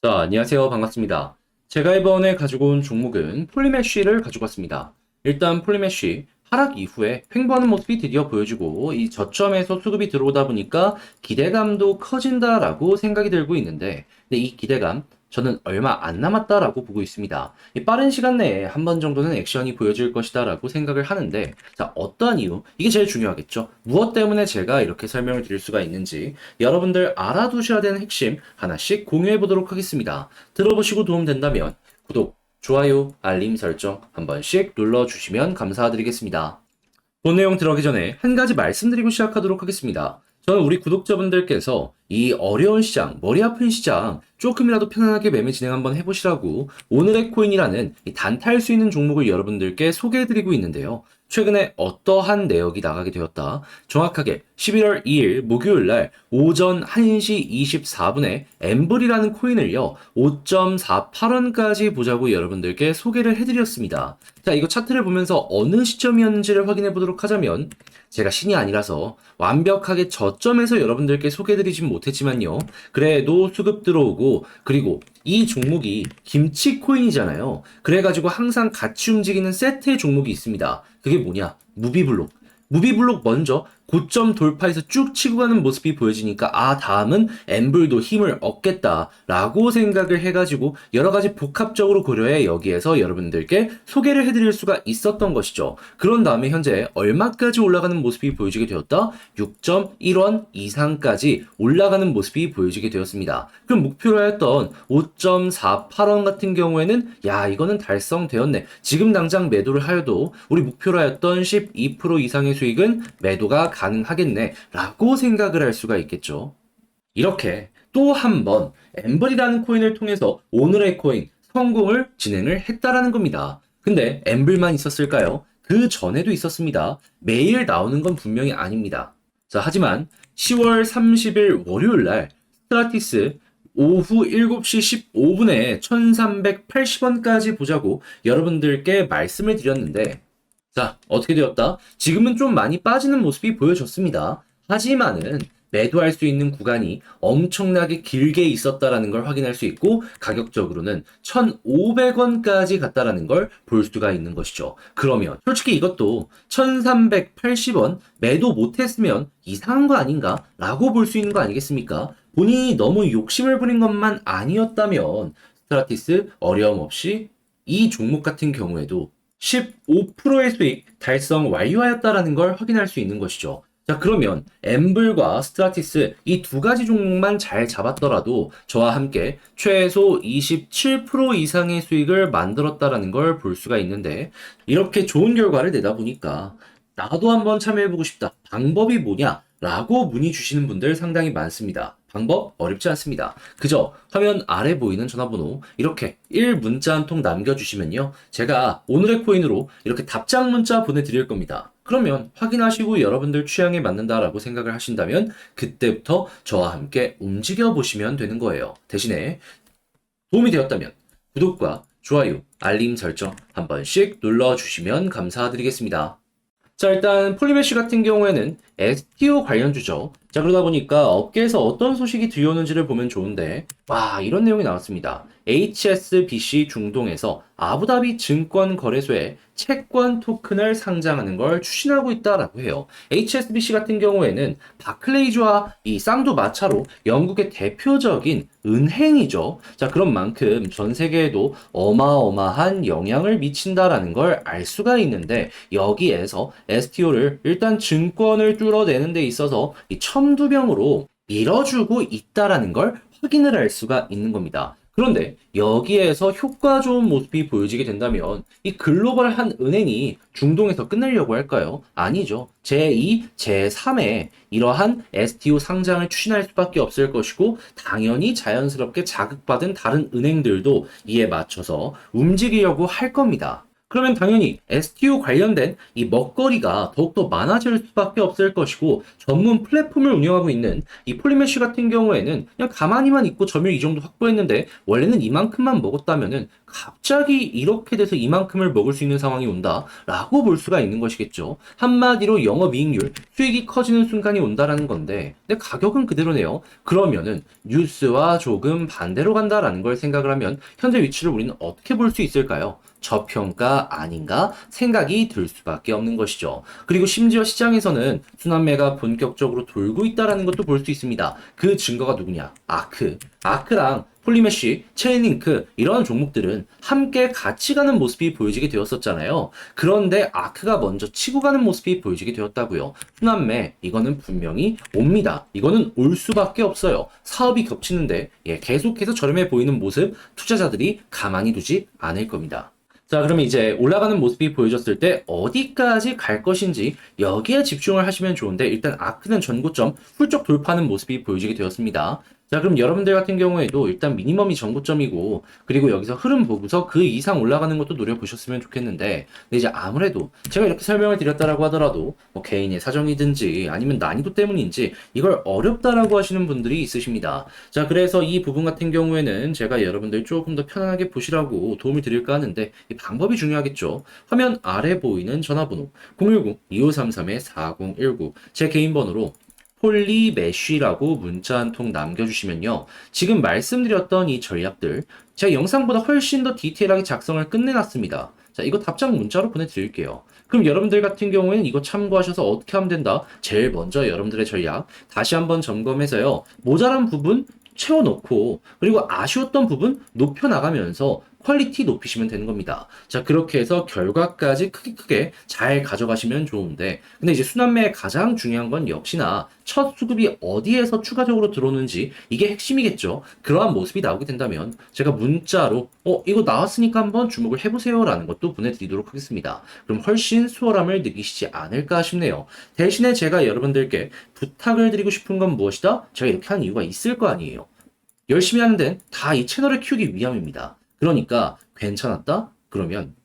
자, 안녕하세요. 반갑습니다. 제가 이번에 가지고 온 종목은 폴리메쉬를 가지고 왔습니다. 일단 폴리메쉬 하락 이후에 횡보하는 모습이 드디어 보여지고 이 저점에서 수급이 들어오다 보니까 기대감도 커진다라고 생각이 들고 있는데 근데 이 기대감 저는 얼마 안 남았다라고 보고 있습니다. 이 빠른 시간 내에 한 번 정도는 액션이 보여질 것이다라고 생각을 하는데 자, 어떠한 이유? 이게 제일 중요하겠죠. 무엇 때문에 제가 이렇게 설명을 드릴 수가 있는지 여러분들 알아두셔야 되는 핵심 하나씩 공유해 보도록 하겠습니다. 들어보시고 도움된다면 구독, 좋아요, 알림 설정 한 번씩 눌러주시면 감사드리겠습니다. 본 내용 들어가기 전에 한 가지 말씀드리고 시작하도록 하겠습니다. 저는 우리 구독자분들께서 이 어려운 시장, 머리 아픈 시장 조금이라도 편안하게 매매 진행 한번 해보시라고 오늘의 코인이라는 이 단타할 수 있는 종목을 여러분들께 소개해드리고 있는데요. 최근에 어떠한 내역이 나가게 되었다. 정확하게 11월 2일 목요일 날 오전 1시 24분에 엠블이라는 코인을요. 5.48원까지 보자고 여러분들께 소개를 해드렸습니다. 자, 이거 차트를 보면서 어느 시점이었는지를 확인해 보도록 하자면 제가 신이 아니라서 완벽하게 저점에서 여러분들께 소개해드리진 못했지만요. 그래도 수급 들어오고 그리고 이 종목이 김치 코인이잖아요. 그래가지고 항상 같이 움직이는 세트의 종목이 있습니다. 그게 뭐냐? 무비블록. 무비블록 먼저 고점 돌파해서 쭉 치고 가는 모습이 보여지니까 다음은 엠블도 힘을 얻겠다라고 생각을 해가지고 여러 가지 복합적으로 고려해 여기에서 여러분들께 소개를 해드릴 수가 있었던 것이죠. 그런 다음에 현재 얼마까지 올라가는 모습이 보여지게 되었다? 6.1원 이상까지 올라가는 모습이 보여지게 되었습니다. 그럼 목표로 했던 5.48원 같은 경우에는 이거는 달성되었네. 지금 당장 매도를 하여도 우리 목표로 했던 12% 이상의 수익은 매도가 가능하겠네 라고 생각을 할 수가 있겠죠. 이렇게 또 한 번 엠블이라는 코인을 통해서 오늘의 코인 성공을 진행을 했다라는 겁니다. 근데 엠블만 있었을까요? 그 전에도 있었습니다. 매일 나오는 건 분명히 아닙니다. 자, 하지만 10월 30일 월요일 날 스트라티스 오후 7시 15분에 1380원까지 보자고 여러분들께 말씀을 드렸는데 자, 어떻게 되었다? 지금은 좀 많이 빠지는 모습이 보여졌습니다. 하지만은 매도할 수 있는 구간이 엄청나게 길게 있었다라는 걸 확인할 수 있고 가격적으로는 1,500원까지 갔다라는 걸 볼 수가 있는 것이죠. 그러면 솔직히 이것도 1,380원 매도 못했으면 이상한 거 아닌가? 라고 볼 수 있는 거 아니겠습니까? 본인이 너무 욕심을 부린 것만 아니었다면 스트라티스 어려움 없이 이 종목 같은 경우에도 15%의 수익 달성 완료하였다라는 걸 확인할 수 있는 것이죠. 자, 그러면 엠블과 스트라티스 이 두 가지 종목만 잘 잡았더라도 저와 함께 최소 27% 이상의 수익을 만들었다라는 걸 볼 수가 있는데 이렇게 좋은 결과를 내다 보니까 나도 한번 참여해보고 싶다. 방법이 뭐냐? 라고 문의 주시는 분들 상당히 많습니다. 방법 어렵지 않습니다. 그저 화면 아래 보이는 전화번호 이렇게 1문자 한 통 남겨주시면요. 제가 오늘의 코인으로 이렇게 답장 문자 보내드릴 겁니다. 그러면 확인하시고 여러분들 취향에 맞는다라고 생각을 하신다면 그때부터 저와 함께 움직여 보시면 되는 거예요. 대신에 도움이 되었다면 구독과 좋아요, 알림 설정 한 번씩 눌러주시면 감사드리겠습니다. 자, 일단 폴리메쉬 같은 경우에는 STO 관련주죠. 자, 그러다 보니까 업계에서 어떤 소식이 들려오는지를 보면 좋은데 이런 내용이 나왔습니다. HSBC 중동에서 아부다비 증권거래소에 채권 토큰을 상장하는 걸 추진하고 있다라고 해요. HSBC 같은 경우에는 바클레이즈와 이 쌍두마차로 영국의 대표적인 은행이죠. 자, 그런 만큼 전 세계에도 어마어마한 영향을 미친다라는 걸 알 수가 있는데 여기에서 STO를 일단 증권을 뚫어내는 데 있어서 이 첨두병으로 밀어주고 있다라는 걸 확인을 할 수가 있는 겁니다. 그런데 여기에서 효과 좋은 모습이 보여지게 된다면 이 글로벌한 은행이 중동에서 끝내려고 할까요? 아니죠. 제2, 제3의 이러한 STO 상장을 추진할 수밖에 없을 것이고 당연히 자연스럽게 자극받은 다른 은행들도 이에 맞춰서 움직이려고 할 겁니다. 그러면 당연히 STO 관련된 이 먹거리가 더욱더 많아질 수밖에 없을 것이고 전문 플랫폼을 운영하고 있는 이 폴리메쉬 같은 경우에는 그냥 가만히만 있고 점유율 이 정도 확보했는데 원래는 이만큼만 먹었다면은 갑자기 이렇게 돼서 이만큼을 먹을 수 있는 상황이 온다라고 볼 수가 있는 것이겠죠. 한마디로 영업이익률, 수익이 커지는 순간이 온다라는 건데 근데 가격은 그대로네요. 그러면은 뉴스와 조금 반대로 간다라는 걸 생각을 하면 현재 위치를 우리는 어떻게 볼 수 있을까요? 저평가 아닌가 생각이 들 수밖에 없는 것이죠. 그리고 심지어 시장에서는 순환매가 본격적으로 돌고 있다는 것도 볼 수 있습니다. 그 증거가 누구냐? 아크랑 폴리메쉬, 체인링크 이런 종목들은 함께 같이 가는 모습이 보여지게 되었었잖아요. 그런데 아크가 먼저 치고 가는 모습이 보여지게 되었다고요. 순환매 이거는 분명히 옵니다. 이거는 올 수밖에 없어요. 사업이 겹치는데 계속해서 저렴해 보이는 모습 투자자들이 가만히 두지 않을 겁니다. 자, 그러면 이제 올라가는 모습이 보여졌을 때 어디까지 갈 것인지 여기에 집중을 하시면 좋은데 일단 아크는 전고점 훌쩍 돌파하는 모습이 보여지게 되었습니다. 자, 그럼 여러분들 같은 경우에도 일단 미니멈이 전고점이고 그리고 여기서 흐름 보고서 그 이상 올라가는 것도 노려보셨으면 좋겠는데 근데 이제 아무래도 제가 이렇게 설명을 드렸다라고 하더라도 뭐 개인의 사정이든지 아니면 난이도 때문인지 이걸 어렵다라고 하시는 분들이 있으십니다. 자, 그래서 이 부분 같은 경우에는 제가 여러분들 조금 더 편안하게 보시라고 도움을 드릴까 하는데 이 방법이 중요하겠죠. 화면 아래 보이는 전화번호 010-2533-4019 제 개인 번호로 폴리매쉬라고 문자 한 통 남겨주시면요. 지금 말씀드렸던 이 전략들 제가 영상보다 훨씬 더 디테일하게 작성을 끝내놨습니다. 자, 이거 답장 문자로 보내드릴게요. 그럼 여러분들 같은 경우에는 이거 참고하셔서 어떻게 하면 된다? 제일 먼저 여러분들의 전략 다시 한번 점검해서요. 모자란 부분 채워놓고 그리고 아쉬웠던 부분 높여나가면서 퀄리티 높이시면 되는 겁니다. 자, 그렇게 해서 결과까지 크게 잘 가져가시면 좋은데 근데 이제 순환매의 가장 중요한 건 역시나 첫 수급이 어디에서 추가적으로 들어오는지 이게 핵심이겠죠. 그러한 모습이 나오게 된다면 제가 문자로 이거 나왔으니까 한번 주목을 해보세요 라는 것도 보내드리도록 하겠습니다. 그럼 훨씬 수월함을 느끼시지 않을까 싶네요. 대신에 제가 여러분들께 부탁을 드리고 싶은 건 무엇이다? 제가 이렇게 하는 이유가 있을 거 아니에요. 열심히 하는 데는 다 이 채널을 키우기 위함입니다. 그러니까 괜찮았다? 그러면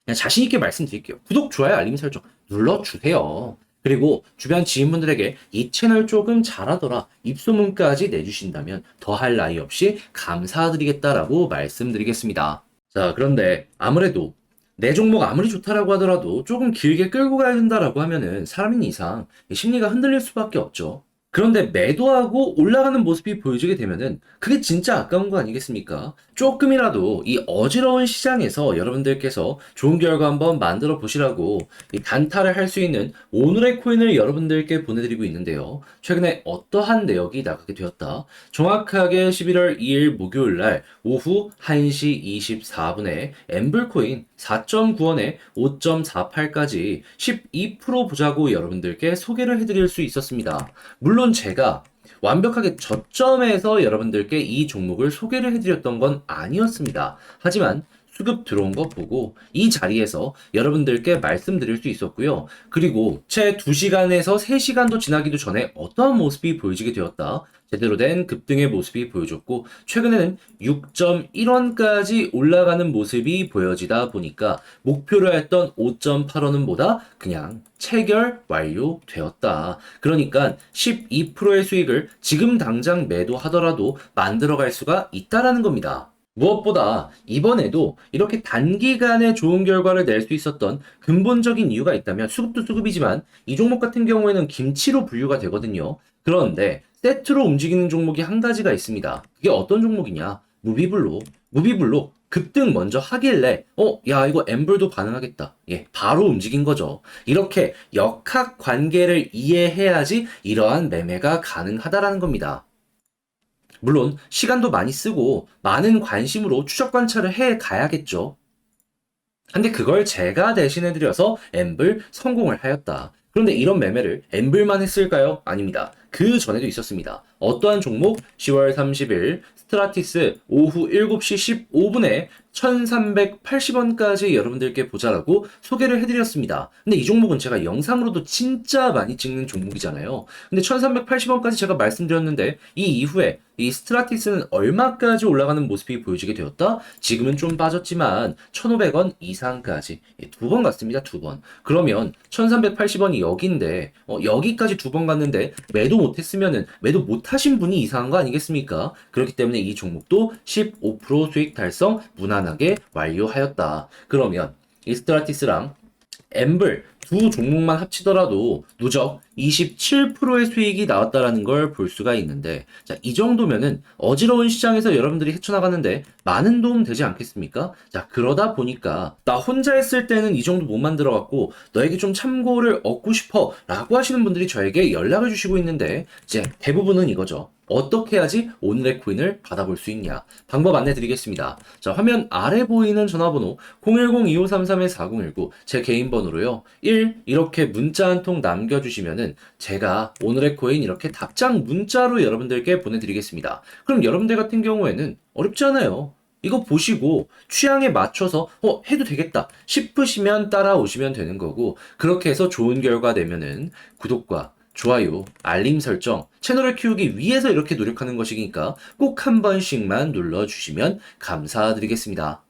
그냥 자신 있게 말씀드릴게요. 구독, 좋아요, 알림 설정 눌러주세요. 그리고 주변 지인분들에게 이 채널 조금 잘하더라 입소문까지 내주신다면 더할 나위 없이 감사드리겠다라고 말씀드리겠습니다. 자, 그런데 아무래도 내 종목 아무리 좋다라고 하더라도 조금 길게 끌고 가야 된다라고 하면은 사람인 이상 심리가 흔들릴 수밖에 없죠. 그런데 매도하고 올라가는 모습이 보여지게 되면은 그게 진짜 아까운 거 아니겠습니까? 조금이라도 이 어지러운 시장에서 여러분들께서 좋은 결과 한번 만들어 보시라고 이 단타를 할 수 있는 오늘의 코인을 여러분들께 보내드리고 있는데요. 최근에 어떠한 내역이 나가게 되었다. 정확하게 11월 2일 목요일 날 오후 1시 24분에 엠블코인 4.9원에 5.48까지 12% 보자고 여러분들께 소개를 해드릴 수 있었습니다. 물론 제가 완벽하게 저점에서 여러분들께 이 종목을 소개를 해드렸던 건 아니었습니다. 하지만 수급 들어온 거 보고 이 자리에서 여러분들께 말씀드릴 수 있었고요. 그리고 채 2시간에서 3시간도 지나기도 전에 어떠한 모습이 보여지게 되었다. 제대로 된 급등의 모습이 보여줬고 최근에는 6.1원까지 올라가는 모습이 보여지다 보니까 목표로 했던 5.8원은 보다 그냥 체결 완료되었다. 그러니까 12%의 수익을 지금 당장 매도하더라도 만들어갈 수가 있다라는 겁니다. 무엇보다 이번에도 이렇게 단기간에 좋은 결과를 낼 수 있었던 근본적인 이유가 있다면 수급도 수급이지만 이 종목 같은 경우에는 김치로 분류가 되거든요. 그런데 세트로 움직이는 종목이 한 가지가 있습니다. 그게 어떤 종목이냐? 무비블록 급등 먼저 하길래 야 이거 엠블도 가능하겠다. 바로 움직인 거죠. 이렇게 역학 관계를 이해해야지 이러한 매매가 가능하다라는 겁니다. 물론 시간도 많이 쓰고 많은 관심으로 추적 관찰을 해 가야겠죠. 근데 그걸 제가 대신해드려서 엠블 성공을 하였다. 그런데 이런 매매를 엠블만 했을까요? 아닙니다. 그 전에도 있었습니다. 어떠한 종목? 10월 30일 스트라티스 오후 7시 15분에 1380원까지 여러분들께 보자라고 소개를 해드렸습니다. 근데 이 종목은 제가 영상으로도 진짜 많이 찍는 종목이잖아요. 근데 1380원까지 제가 말씀드렸는데 이 이후에 이 스트라틱스는 얼마까지 올라가는 모습이 보여지게 되었다? 지금은 좀 빠졌지만 1500원 이상까지 두 번 갔습니다. 두 번. 그러면 1380원이 여기인데 여기까지 두 번 갔는데 매도 못했으면은 매도 못하신 분이 이상한 거 아니겠습니까? 그렇기 때문에 이 종목도 15% 수익 달성 무난하게 완료하였다. 그러면 이 스트라틱스랑 엠블 두 종목만 합치더라도 누적 27%의 수익이 나왔다라는 걸 볼 수가 있는데, 자, 이 정도면은 어지러운 시장에서 여러분들이 헤쳐나가는데 많은 도움 되지 않겠습니까? 자, 그러다 보니까 나 혼자 했을 때는 이 정도 못 만들어갖고 너에게 좀 참고를 얻고 싶어 라고 하시는 분들이 저에게 연락을 주시고 있는데, 이제 대부분은 이거죠. 어떻게 해야지 오늘의 코인을 받아볼 수 있냐? 방법 안내 드리겠습니다. 자, 화면 아래 보이는 전화번호 010-2533-4019 제 개인 번호로요. 1. 이렇게 문자 한 통 남겨주시면은 제가 오늘의 코인 이렇게 답장 문자로 여러분들께 보내드리겠습니다. 그럼 여러분들 같은 경우에는 어렵지 않아요. 이거 보시고 취향에 맞춰서 해도 되겠다 싶으시면 따라오시면 되는 거고, 그렇게 해서 좋은 결과 되면은 구독과 좋아요, 알림 설정, 채널을 키우기 위해서 이렇게 노력하는 것이니까 꼭 한 번씩만 눌러주시면 감사드리겠습니다.